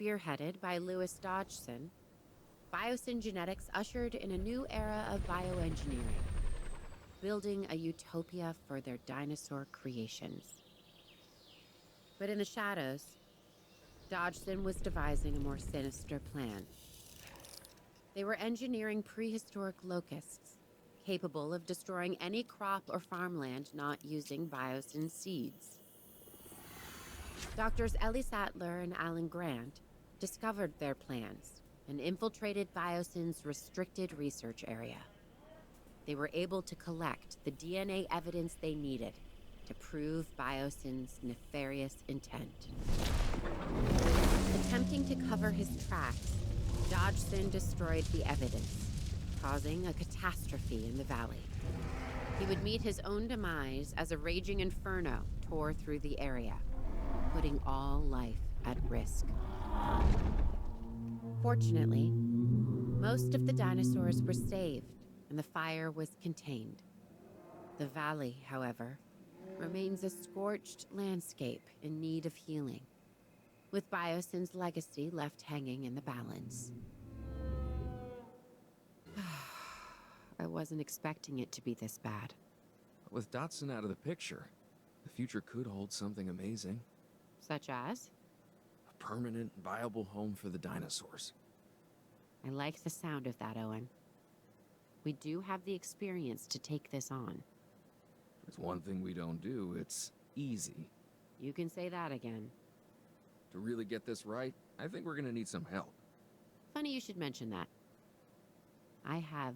Spearheaded by Louis Dodgson, Biosyn Genetics ushered in a new era of bioengineering, building a utopia for their dinosaur creations. But in the shadows, Dodgson was devising a more sinister plan. They were engineering prehistoric locusts, capable of destroying any crop or farmland not using Biosyn seeds. Doctors Ellie Sattler and Alan Grant discovered their plans and infiltrated Biosyn's restricted research area. They were able to collect the DNA evidence they needed to prove Biosyn's nefarious intent. Attempting to cover his tracks, Dodgson destroyed the evidence, causing a catastrophe in the valley. He would meet his own demise as a raging inferno tore through the area, putting all life at risk. Fortunately, most of the dinosaurs were saved and the fire was contained. The valley, however, remains a scorched landscape in need of healing, with Biosyn's legacy left hanging in the balance. I wasn't expecting it to be this bad. With Dodgson out of the picture, the future could hold something amazing. Such as? A permanent, viable home for the dinosaurs. I like the sound of that, Owen. We do have the experience to take this on. There's one thing we don't do, it's easy. You can say that again. To really get this right, I think we're gonna need some help. Funny you should mention that. I have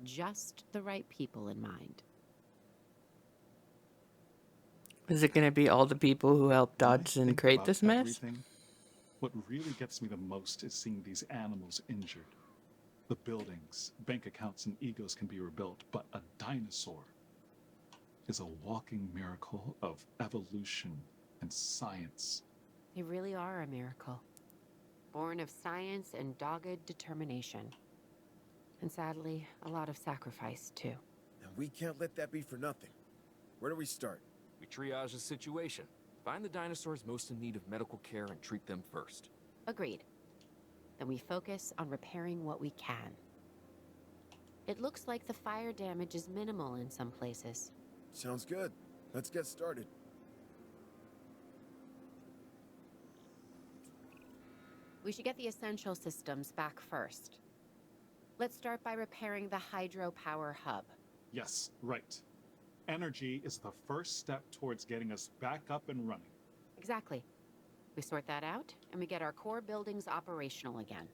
just the right people in mind. Is it going to be all the people who helped Dodgson create this mess? What really gets me the most is seeing these animals injured. The buildings, bank accounts, and egos can be rebuilt, but a dinosaur is a walking miracle of evolution and science. They really are a miracle. Born of science and dogged determination. And sadly, a lot of sacrifice, too. And we can't let that be for nothing. Where do we start? We triage the situation. Find the dinosaurs most in need of medical care and treat them first. Agreed. Then we focus on repairing what we can. It looks like the fire damage is minimal in some places. Sounds good. Let's get started. We should get the essential systems back first. Let's start by repairing the hydropower hub. Yes, right. Energy is the first step towards getting us back up and running. Exactly. We sort that out, and we get our core buildings operational again.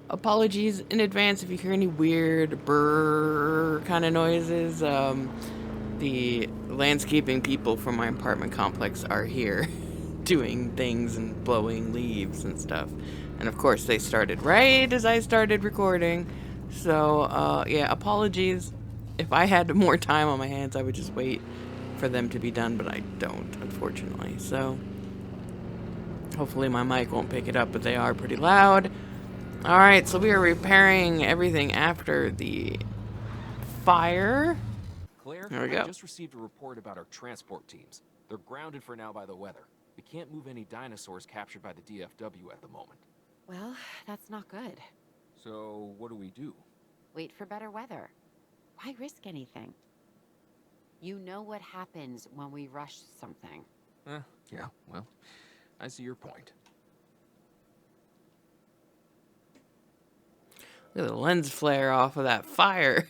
Apologies in advance if you hear any weird brrr kind of noises. The landscaping people from my apartment complex are here doing things and blowing leaves and stuff. And of course they started right as I started recording. So, yeah, apologies. If I had more time on my hands, I would just wait for them to be done, but I don't, unfortunately. So, hopefully my mic won't pick it up, but they are pretty loud. Alright, so we are repairing everything after the fire. Claire, There we go. I just received a report about our transport teams. They're grounded for now by the weather. We can't move any dinosaurs captured by the DFW at the moment. Well, that's not good. So, what do we do? Wait for better weather. Why risk anything? You know what happens when we rush something. Yeah, well, I see your point. Look at the lens flare off of that fire.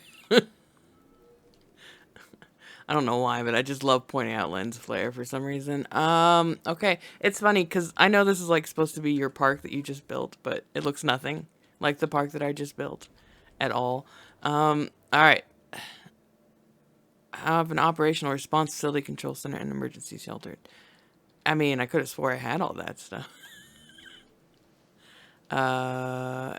I don't know why, but I just love pointing out lens flare for some reason. Okay. It's funny because I know this is like supposed to be your park that you just built, but it looks nothing like the park that I just built at all. Alright. I have an operational response facility, control center, and emergency shelter. I mean, I could have swore I had all that stuff.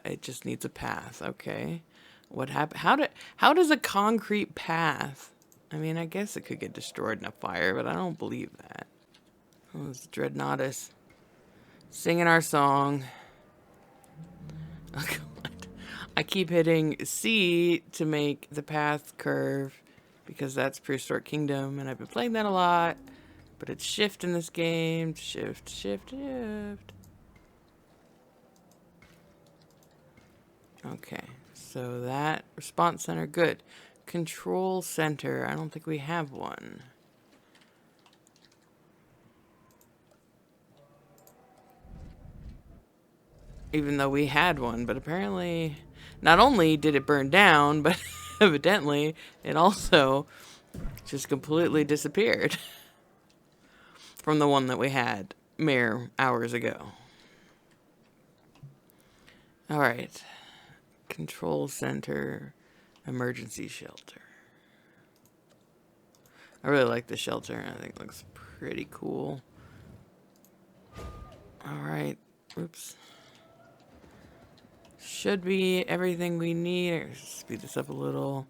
It just needs a path. Okay. What happened? How does a concrete path? I mean, I guess it could get destroyed in a fire, but I don't believe that. Oh, it's Dreadnoughtus singing our song. Oh, God. I keep hitting C to make the path curve because that's Prehistoric Kingdom, and I've been playing that a lot. But it's shift in this game. Shift, shift, shift. Okay, so that response center, good. Control center, I don't think we have one. Even though we had one, but apparently, not only did it burn down, but evidently it also just completely disappeared from the one that we had mere hours ago. All right. Control center, emergency shelter. I really like the shelter. I think it looks pretty cool. All right. Oops. Should be everything we need. Speed this up a little.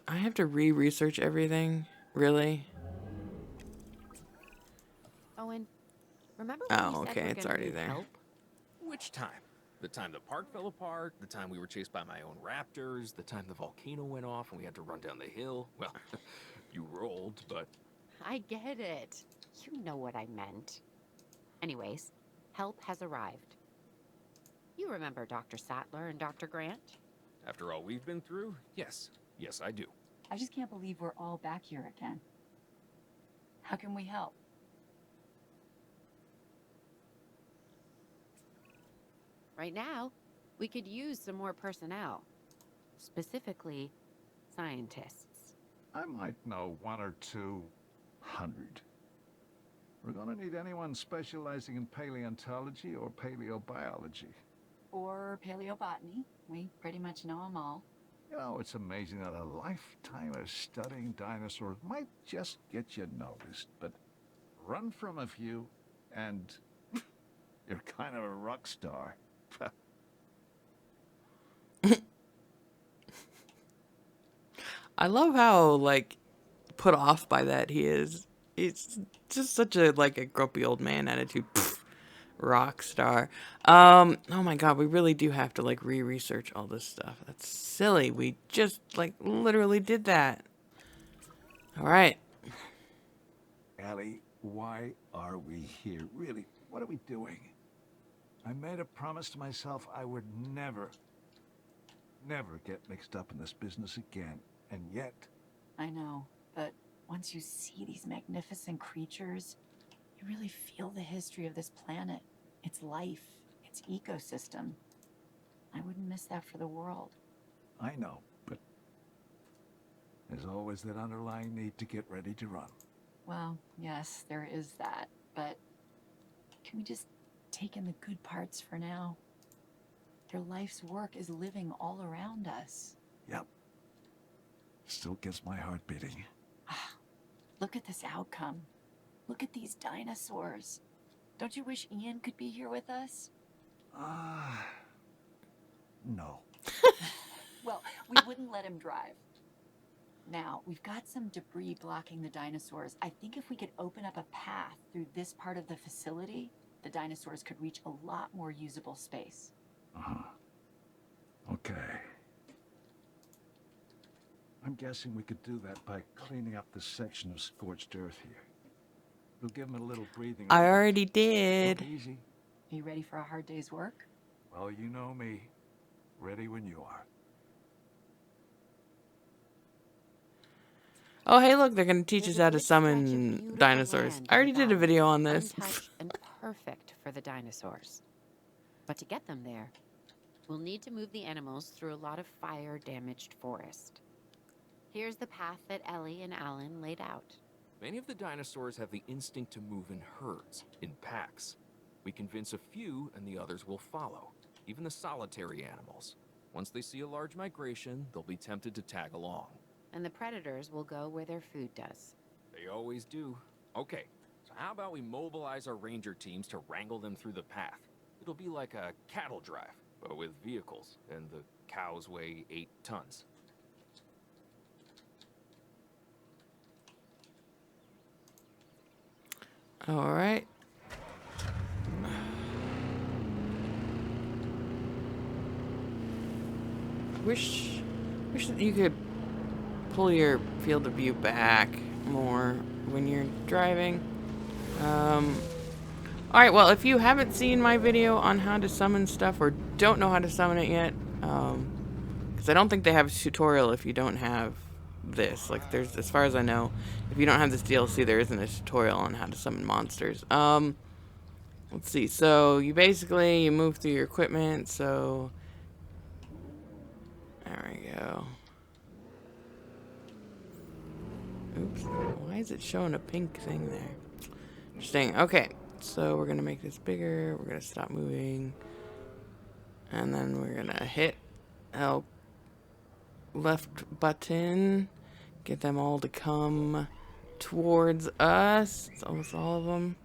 I have to re-research everything? Really? Owen, remember when Oh, we said okay, we're it's gonna already need there. help? Which time? The time the park fell apart, the time we were chased by my own raptors, the time the volcano went off and we had to run down the hill. Well, you rolled, but I get it. You know what I meant. Anyways, help has arrived. You remember Dr. Sattler and Dr. Grant? after all we've been through, yes. Yes, I do. I just can't believe we're all back here again. How can we help? Right now, we could use some more personnel. Specifically, scientists. I might know 1 or 200. We're gonna need anyone specializing in paleontology or paleobiology. Or paleobotany. We pretty much know them all. You know, it's amazing that a lifetime of studying dinosaurs might just get you noticed, but run from a few, and you're kind of a rock star. I love how, like, put off by that he is. It's just such a, like, a grumpy old man attitude. Pfft, rock star. Oh my god, we really do have to, like, re-research all this stuff. That's silly. We just, like, literally did that. Alright. Ellie, why are we here? Really, what are we doing? I made a promise to myself I would never get mixed up in this business again. And yet... I know, but once you see these magnificent creatures, you really feel the history of this planet. Its life, its ecosystem. I wouldn't miss that for the world. I know, but there's always that underlying need to get ready to run. Well, yes, there is that, but can we just take in the good parts for now? Their life's work is living all around us. Yep. Still gets my heart beating. Look at this outcome. Look at these dinosaurs. Don't you wish Ian could be here with us? No. Well, we wouldn't let him drive. Now, we've got some debris blocking the dinosaurs. I think if we could open up a path through this part of the facility, the dinosaurs could reach a lot more usable space. Okay. I'm guessing we could do that by cleaning up this section of scorched earth here. We'll give them a little breathing. I already did. Easy. Are you ready for a hard day's work? Well, you know me. Ready when you are. Oh, hey, look, they're going to teach There's us a how to good stretch of summon beautiful dinosaurs. land I already in the did a valley, video on this. untouched and perfect for the dinosaurs. But to get them there, we'll need to move the animals through a lot of fire-damaged forest. Here's the path that Ellie and Alan laid out. many of the dinosaurs have the instinct to move in herds, in packs. We convince a few and the others will follow, even the solitary animals. Once they see a large migration, they'll be tempted to tag along. And the predators will go where their food does. They always do. Okay, so how about we mobilize our ranger teams to wrangle them through the path? It'll be like a cattle drive, but with vehicles, and the cows weigh 8 tons. All right. Wish that you could pull your field of view back more when you're driving. Alright, well, if you haven't seen my video on how to summon stuff or don't know how to summon it yet, because I don't think they have a tutorial if you don't have this. Like, there's, as far as I know, if you don't have this DLC, there isn't a tutorial on how to summon monsters. Let's see. So, you move through your equipment, so... There we go. Oops. Why is it showing a pink thing there? Interesting. Okay. So we're going to make this bigger. We're going to stop moving. And then we're going to hit L left button. Get them all to come towards us. It's almost all of them.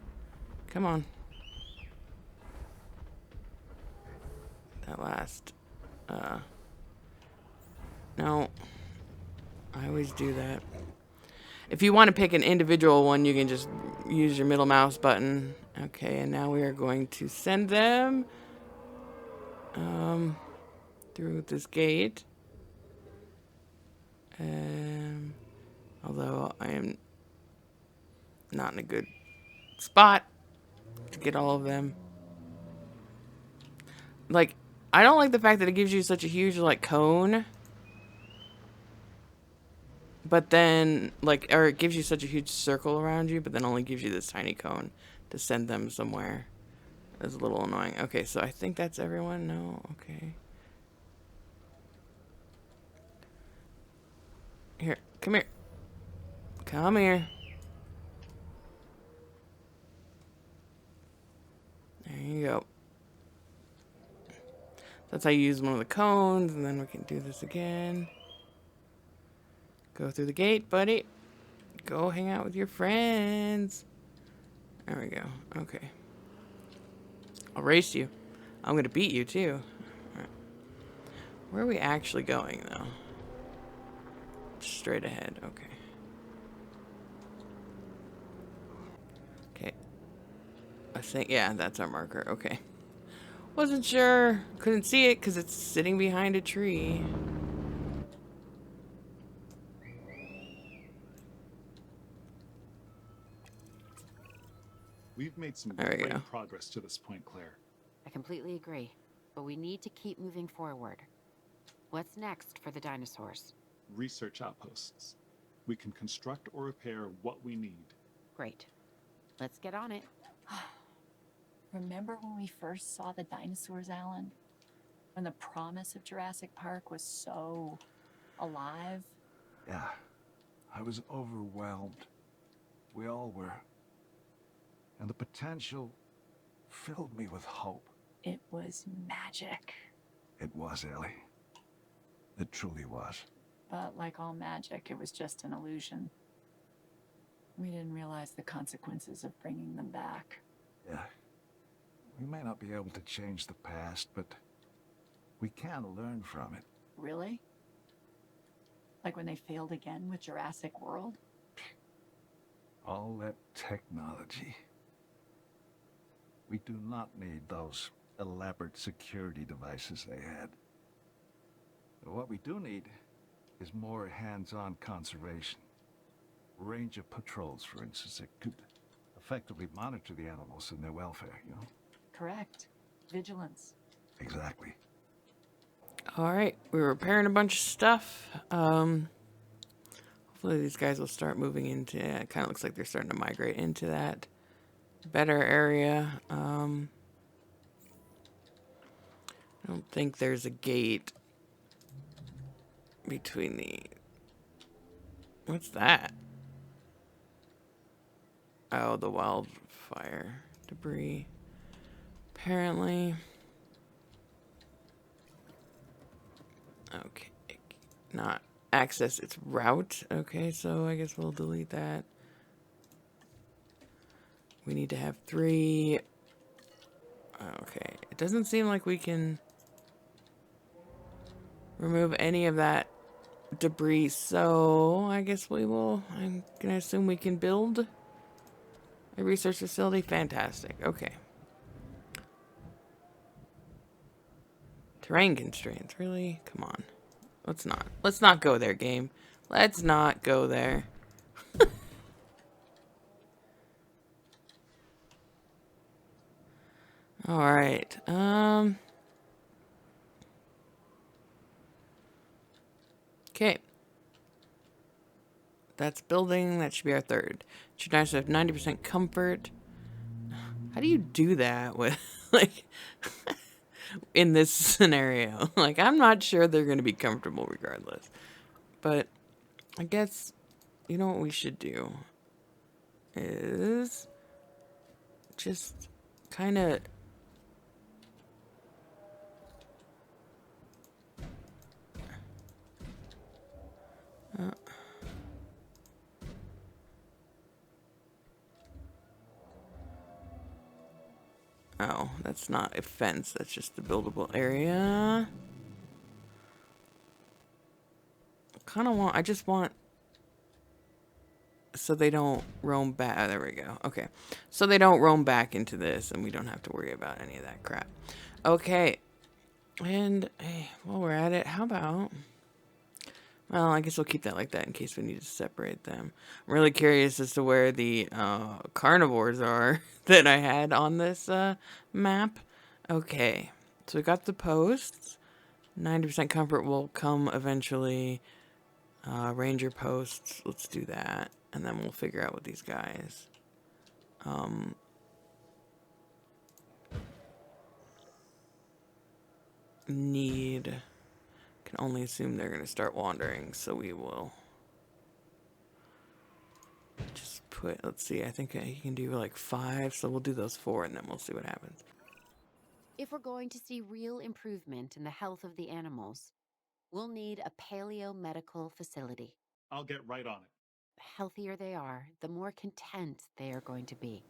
Come on. That last. No. I always do that. If you want to pick an individual one, you can just use your middle mouse button. Okay, and now we are going to send them through this gate. Although I am not in a good spot to get all of them. Like, I don't like the fact that it gives you such a huge, like, cone. But then, like, or it gives you such a huge circle around you, but then only gives you this tiny cone to send them somewhere. That's a little annoying. Okay, so I think that's everyone. No, okay. Here, come here. Come here. There you go. That's how you use one of the cones, and then we can do this again. Go through the gate, buddy. Go hang out with your friends. There we go. Okay. I'll race you. I'm going to beat you, too. All right. Where are we actually going, though? Straight ahead. Okay. Okay. I think, yeah, that's our marker. Okay. Wasn't sure. Couldn't see it because it's sitting behind a tree. We've made some There we great go. progress to this point, Claire. I completely agree, but we need to keep moving forward. What's next for the dinosaurs? Research outposts. We can construct or repair what we need. Great. Let's get on it. Remember when we first saw the dinosaurs, Alan? When the promise of Jurassic Park was so alive? Yeah, I was overwhelmed. We all were. And the potential filled me with hope. It was magic. It was, Ellie. It truly was. But like all magic, it was just an illusion. We didn't realize the consequences of bringing them back. Yeah. We may not be able to change the past, but we can learn from it. Really? Like when they failed again with Jurassic World? All that technology. We do not need those elaborate security devices they had. What we do need is more hands-on conservation. Ranger patrols, for instance, that could effectively monitor the animals and their welfare, you know? Correct. Vigilance. Exactly. Alright, we're repairing a bunch of stuff. Hopefully these guys will start moving into, it kind of looks like they're starting to migrate into that better area. I don't think there's a gate between the... What's that? Oh, the wildfire debris. Apparently. Okay. Not access its route. Okay, so I guess we'll delete that. We need to have 3. Okay. It doesn't seem like we can remove any of that debris, so I guess we will. I'm gonna assume we can build a research facility. Fantastic. Okay. Terrain constraints, really? Come on. Let's not go there, game. Let's not go there. All right. Okay. That's building. That should be our third. Should nice to have 90% comfort. How do you do that with, like, in this scenario? Like, I'm not sure they're going to be comfortable regardless. But I guess, you know what we should do is just kind of... Oh, that's not a fence. That's just the buildable area. I just want... So they don't roam back. Oh, there we go. Okay. So they don't roam back into this, and we don't have to worry about any of that crap. Okay. And, hey, while we're at it, how about... Well, I guess we'll keep that like that in case we need to separate them. I'm really curious as to where the carnivores are that I had on this map. Okay. So we got the posts. 90% comfort will come eventually. Ranger posts. Let's do that. And then we'll figure out with these guys. Can only assume they're going to start wandering, so we will just put, let's see, I think he can do like 5, so we'll do those 4 and then we'll see what happens. If we're going to see real improvement in the health of the animals, we'll need a paleo-medical facility. I'll get right on it. The healthier they are, the more content they are going to be.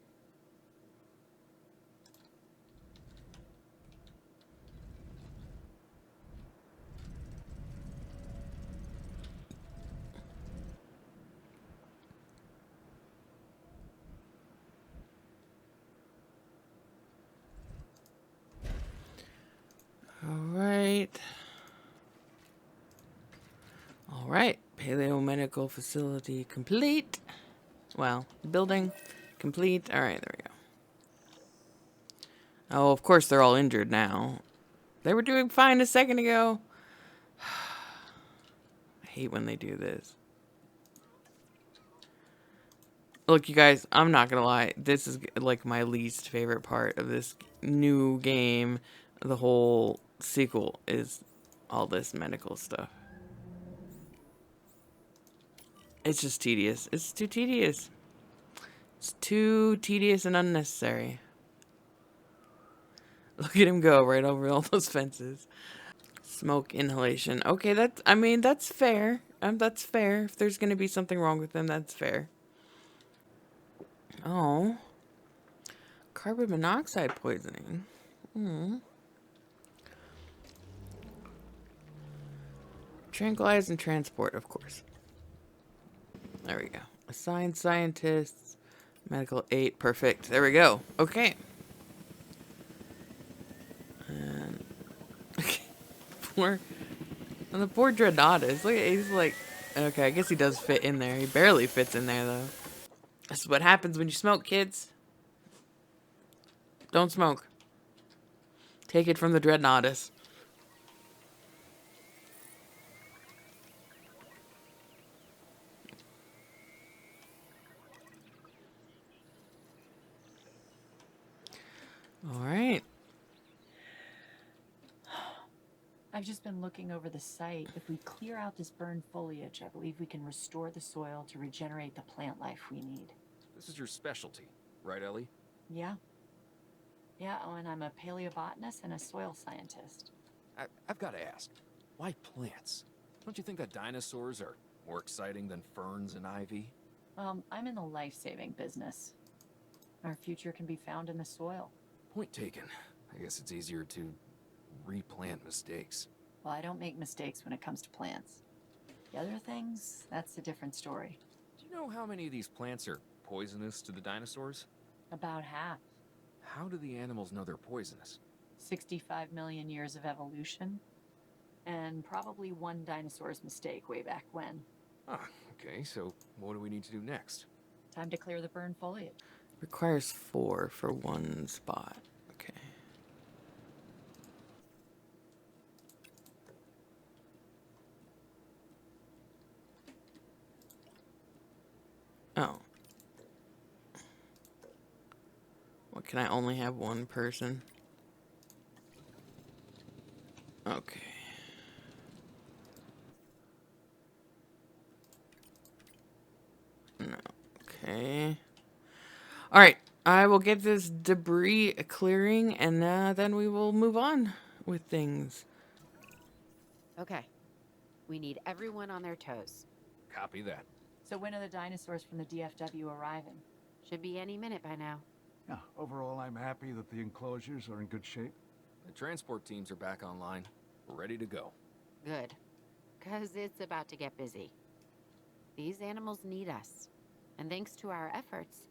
All right. Paleo-medical facility complete. Well, building complete. All right, there we go. Oh, of course they're all injured now. They were doing fine a second ago. I hate when they do this. Look, you guys, I'm not gonna lie. This is like my least favorite part of this new game. The whole sequel is all this medical stuff. It's just tedious. It's too tedious. It's too tedious and unnecessary. Look at him go right over all those fences. Smoke inhalation. Okay, that's, I mean, that's fair. That's fair. If there's gonna be something wrong with them, that's fair. Oh. Carbon monoxide poisoning. Tranquilize and transport, of course. There we go. Assigned scientists. Medical 8. Perfect. There we go. Okay. And the poor Dreadnoughtus. Look, he's like... Okay, I guess he does fit in there. He barely fits in there, though. This is what happens when you smoke, kids. Don't smoke. Take it from the Dreadnoughtus. All right. I've just been looking over the site. If we clear out this burned foliage, I believe we can restore the soil to regenerate the plant life we need. This is your specialty, right, Ellie? Yeah. Yeah, oh, and I'm a paleobotanist and a soil scientist. I've got to ask, why plants? Don't you think that dinosaurs are more exciting than ferns and ivy? I'm in the life-saving business. Our future can be found in the soil. Point taken. I guess it's easier to replant mistakes. Well, I don't make mistakes when it comes to plants. The other things, that's a different story. Do you know how many of these plants are poisonous to the dinosaurs? About half. How do the animals know they're poisonous? 65 million years of evolution. And probably one dinosaur's mistake way back when. Ah, okay, so what do we need to do next? Time to clear the burned foliage. Requires 4 for one spot. Okay. Oh. What, can I only have one person? Okay. No. Okay. Alright. I will get this debris clearing and then we will move on with things. Okay. We need everyone on their toes. Copy that. So when are the dinosaurs from the DFW arriving? Should be any minute by now. Yeah, overall, I'm happy that the enclosures are in good shape. The transport teams are back online. We're ready to go. Good. 'Cause it's about to get busy. These animals need us. And thanks to our efforts,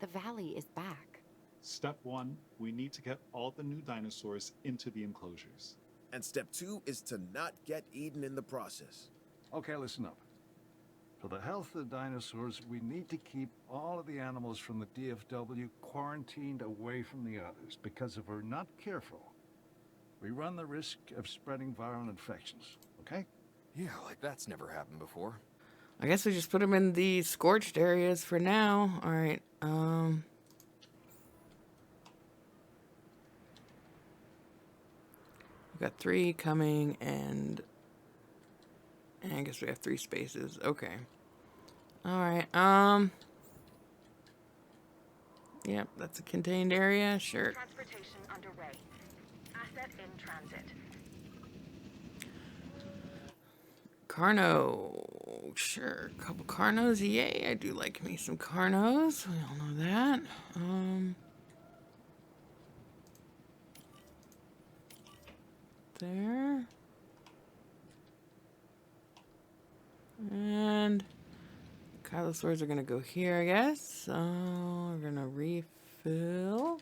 the valley is back. Step 1, we need to get all the new dinosaurs into the enclosures. And step 2 is to not get eaten in the process. Okay, listen up. For the health of the dinosaurs, we need to keep all of the animals from the DFW quarantined away from the others, because if we're not careful, we run the risk of spreading viral infections, okay? Yeah, like that's never happened before. I guess we just put them in the scorched areas for now. Alright, we've got 3 coming and I guess we have 3 spaces. Okay. Alright, yep, that's a contained area, sure. Transportation underway. Asset in transit. Carno, sure, a couple Carnos, yay, I do like me some Carnos, we all know that. There. And Kylosaurs are gonna go here, I guess. So we're gonna refill.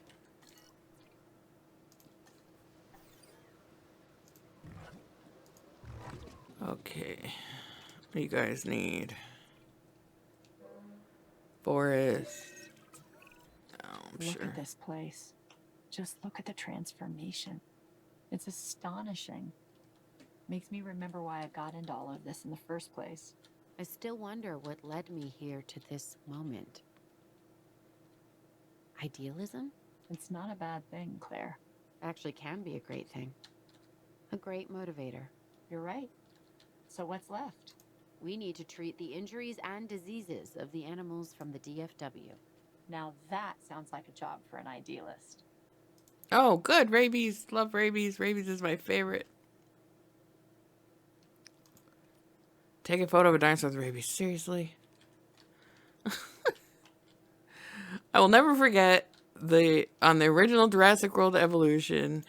Okay. What do you guys need? Forest. Oh, I'm Look sure. at this place. Just look at the transformation. It's astonishing. Makes me remember why I got into all of this in the first place. I still wonder what led me here to this moment. Idealism? It's not a bad thing, Claire. Actually can be a great thing. A great motivator. You're right. So what's left? We need to treat the injuries and diseases of the animals from the DFW. Now that sounds like a job for an idealist. Oh, good. Rabies. Love rabies. Rabies is my favorite. Take a photo of a dinosaur with rabies. Seriously? I will never forget on the original Jurassic World Evolution,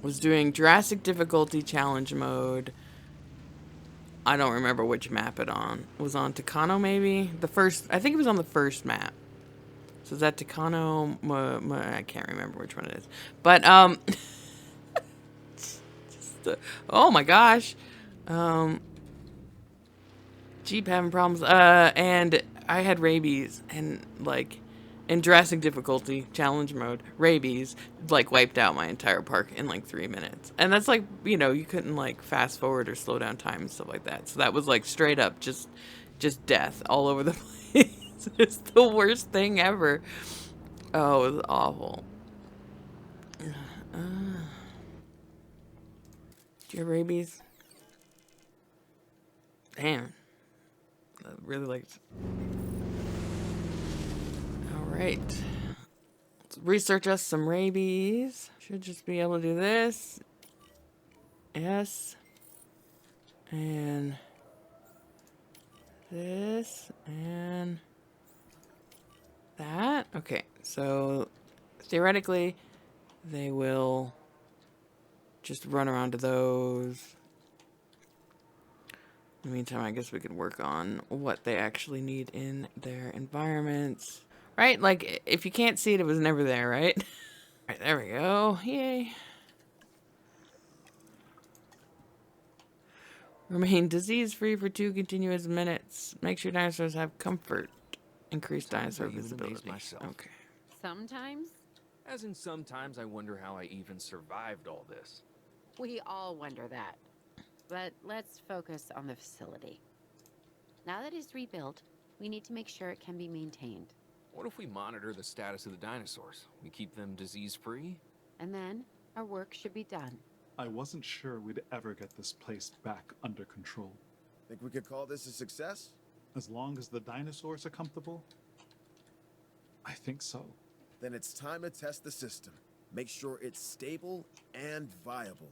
was doing Jurassic difficulty challenge mode. I don't remember which map it was on Tucano, maybe I think it was on the first map. So is that Tucano? I can't remember which one it is, but oh my gosh, Jeep having problems, and I had rabies, and like in Jurassic difficulty challenge mode, rabies like wiped out my entire park in like 3 minutes, and that's like, you know, you couldn't like fast forward or slow down time and stuff like that, so that was like straight up just death all over the place. It's the worst thing ever. Oh, it was awful. Do you have rabies? Damn. I really liked. Alright. Let's research us some rabies. Should just be able to do this. Yes. And this. And that. Okay. So theoretically, they will just run around to those. In the meantime, I guess we could work on what they actually need in their environments. Right? Like, if you can't see it, it was never there, right? Alright, there we go. Yay. Remain disease-free for 2 continuous minutes. Make sure dinosaurs have comfort. Increase Sometimes dinosaur I even amaze visibility. myself. Okay. Sometimes As in, sometimes I wonder how I even survived all this. we all wonder that. But let's focus on the facility. Now that it's rebuilt, we need to make sure it can be maintained. What if we monitor the status of the dinosaurs? We keep them disease-free? And then our work should be done. I wasn't sure we'd ever get this place back under control. Think we could call this a success? As long as the dinosaurs are comfortable, I think so. Then it's time to test the system. Make sure it's stable and viable.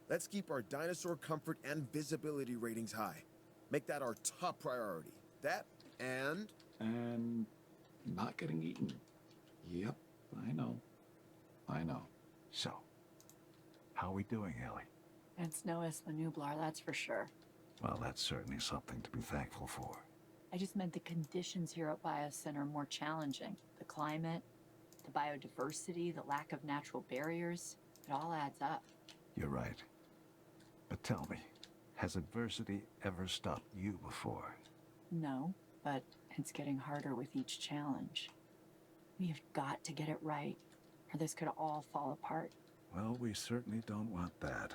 Let's keep our dinosaur comfort and visibility ratings high. Make that our top priority. That and not getting eaten. Yep, I know. So, how are we doing, Ellie? It's no S. Nublar, that's for sure. Well, that's certainly something to be thankful for. I just meant the conditions here at Biosyn are more challenging. The climate, the biodiversity, the lack of natural barriers, it all adds up. You're right. But tell me, has adversity ever stopped you before? No, but it's getting harder with each challenge. We've got to get it right, or this could all fall apart. Well, we certainly don't want that.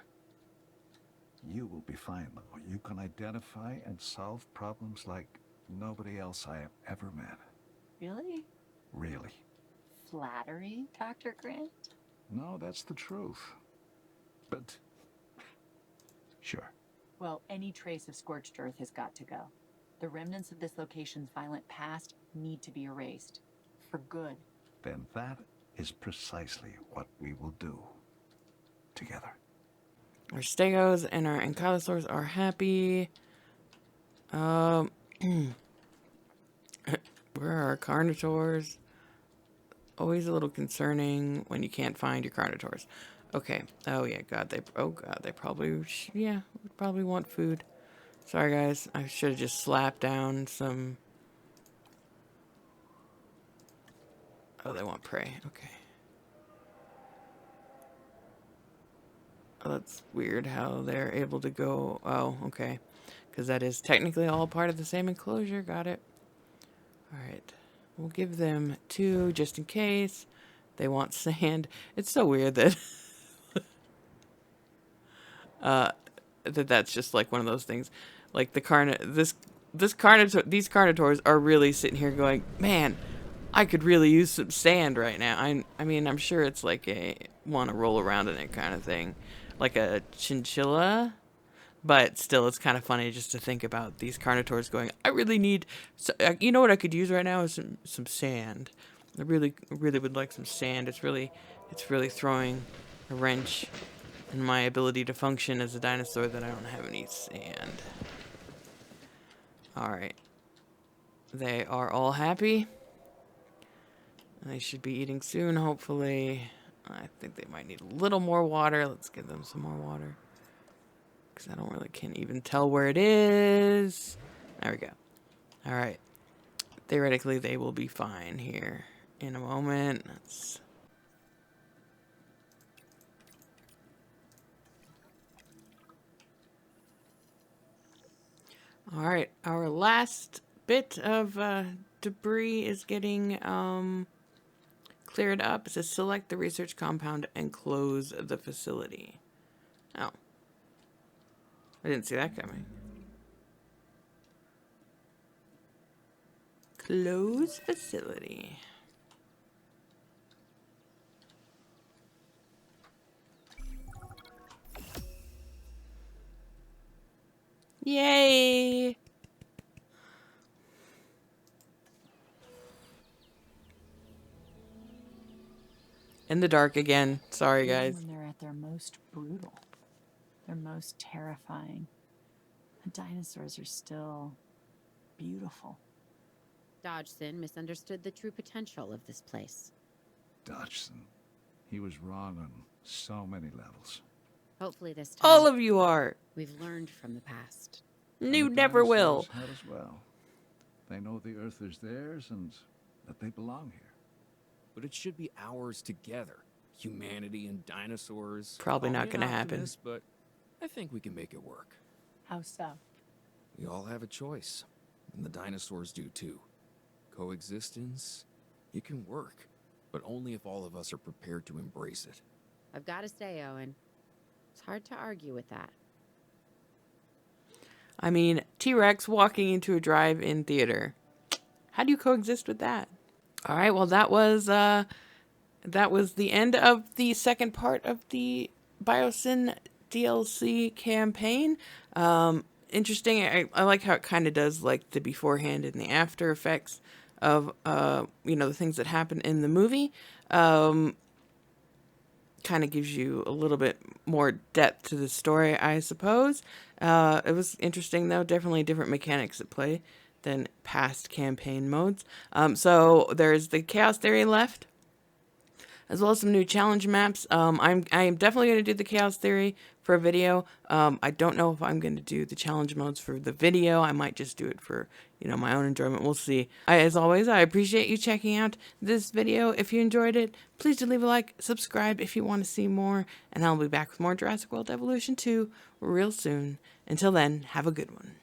You will be fine, though. You can identify and solve problems like nobody else I have ever met. Really? Really. Flattery, Dr. Grant? No, that's the truth. But, sure. Well, any trace of Scorched Earth has got to go. The remnants of this location's violent past need to be erased. For good. Then that is precisely what we will do. Together. Our stegos and our ankylosaurs are happy. Where are our carnivores? Always a little concerning when you can't find your carnivores. Okay. Oh yeah, they probably would probably want food. Sorry guys, I should have just slapped down some. Oh, they want prey. Okay. Oh, that's weird how they're able to go. Oh, okay. Because that is technically all part of the same enclosure. Got it. Alright. We'll give them 2 just in case. They want sand. It's so weird that that's just like one of those things. Like the these carnivores are really sitting here going, man, I could really use some sand right now. I mean, I'm sure it's like a want to roll around in it kind of thing. Like a chinchilla, but still it's kind of funny just to think about these carnivores going, I really need, you know what I could use right now is some sand. I really would like some sand. It's really throwing a wrench in my ability to function as a dinosaur that I don't have any sand. Alright. They are all happy. They should be eating soon, hopefully. I think they might need a little more water. Let's give them some more water. Because I can't even tell where it is. There we go. Alright. Theoretically, they will be fine here in a moment. Alright, our last bit of debris is getting cleared up. It says select the research compound and close the facility. Oh. I didn't see that coming. Close facility. Yay! In the dark again. Sorry, guys. When they're at their most brutal, their most terrifying, the dinosaurs are still beautiful. Dodgson misunderstood the true potential of this place. Dodgson. He was wrong on so many levels. Hopefully this time, All of you are. we've learned from the past. And You the never will. dinosaurs had as well. They know the Earth is theirs and that they belong here. But it should be ours together. Humanity and dinosaurs. Probably Call not me an gonna happen. optimist, but I think we can make it work. How so? We all have a choice, and the dinosaurs do too. Coexistence, it can work, but only if all of us are prepared to embrace it. I've got to say, Owen, it's hard to argue with that. I mean, T-Rex walking into a drive-in theater. How do you coexist with that? All right, well, that was the end of the second part of the Biosyn DLC campaign. Interesting. I like how it kind of does like the beforehand and the after effects of the things that happen in the movie. Kind of gives you a little bit more depth to the story, I suppose. It was interesting though. Definitely different mechanics at play than past campaign modes. So there's the Chaos Theory left, as well as some new challenge maps. I am definitely going to do the Chaos Theory for a video. I don't know if I'm going to do the challenge modes for the video. I might just do it for, my own enjoyment. We'll see. As always, I appreciate you checking out this video. If you enjoyed it, please do leave a like, subscribe if you want to see more, and I'll be back with more Jurassic World Evolution 2 real soon. Until then, have a good one.